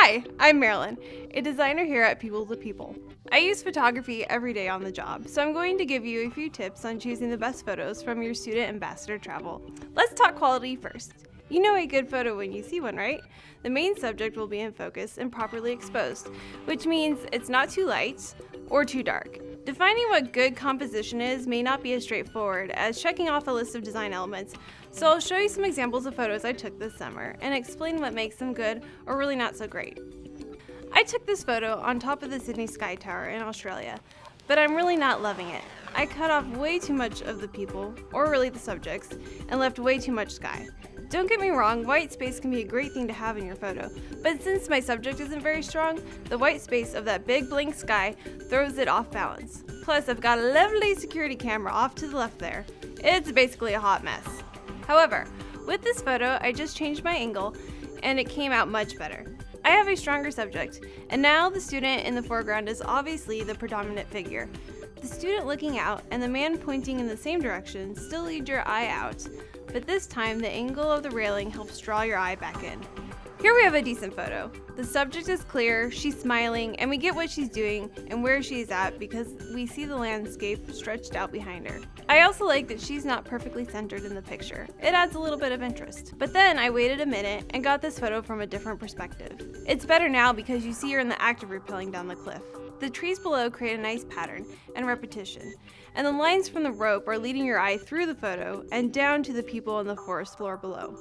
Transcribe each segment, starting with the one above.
Hi, I'm Marilyn, a designer here at People to People. I use photography every day on the job, so I'm going to give you a few tips on choosing the best photos from your student ambassador travel. Let's talk quality first. You know a good photo when you see one, right? The main subject will be in focus and properly exposed, which means it's not too light or too dark. Defining what good composition is may not be as straightforward as checking off a list of design elements, so I'll show you some examples of photos I took this summer and explain what makes them good or really not so great. I took this photo on top of the Sydney Sky Tower in Australia, but I'm really not loving it. I cut off way too much of the people, or really the subjects, and left way too much sky. Don't get me wrong, white space can be a great thing to have in your photo, but since my subject isn't very strong, the white space of that big blank sky throws it off balance. Plus, I've got a lovely security camera off to the left there. It's basically a hot mess. However, with this photo, I just changed my angle, and it came out much better. I have a stronger subject, and now the student in the foreground is obviously the predominant figure. The student looking out and the man pointing in the same direction still lead your eye out, but this time the angle of the railing helps draw your eye back in. Here we have a decent photo. The subject is clear, she's smiling, and we get what she's doing and where she's at because we see the landscape stretched out behind her. I also like that she's not perfectly centered in the picture. It adds a little bit of interest. But then I waited a minute and got this photo from a different perspective. It's better now because you see her in the act of rappelling down the cliff. The trees below create a nice pattern and repetition, and the lines from the rope are leading your eye through the photo and down to the people on the forest floor below.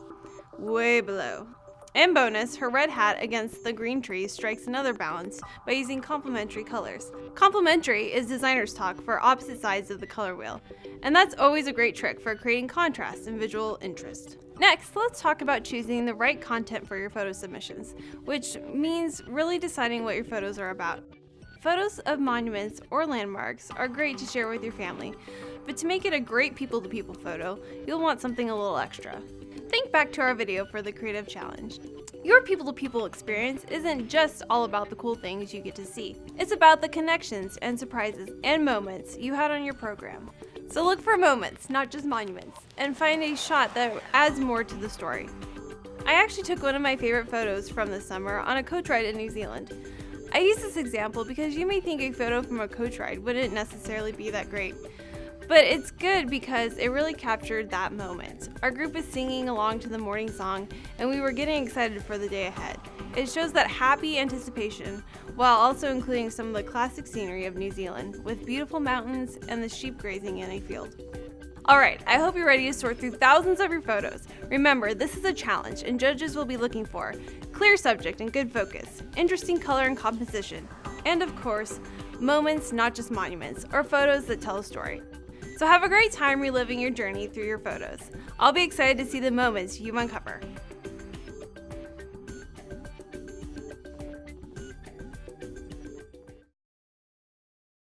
Way below. And bonus, her red hat against the green trees strikes another balance by using complementary colors. Complementary is designer's talk for opposite sides of the color wheel, and that's always a great trick for creating contrast and visual interest. Next, let's talk about choosing the right content for your photo submissions, which means really deciding what your photos are about. Photos of monuments or landmarks are great to share with your family, but to make it a great people-to-people photo, you'll want something a little extra. Think back to our video for the creative challenge. Your people-to-people experience isn't just all about the cool things you get to see. It's about the connections and surprises and moments you had on your program. So look for moments, not just monuments, and find a shot that adds more to the story. I actually took one of my favorite photos from this summer on a coach ride in New Zealand. I use this example because you may think a photo from a coach ride wouldn't necessarily be that great. But it's good because it really captured that moment. Our group is singing along to the morning song, and we were getting excited for the day ahead. It shows that happy anticipation, while also including some of the classic scenery of New Zealand, with beautiful mountains and the sheep grazing in a field. Alright, I hope you're ready to sort through thousands of your photos. Remember, this is a challenge, and judges will be looking for clear subject and good focus, interesting color and composition, and of course, moments, not just monuments, or photos that tell a story. So have a great time reliving your journey through your photos. I'll be excited to see the moments you uncover.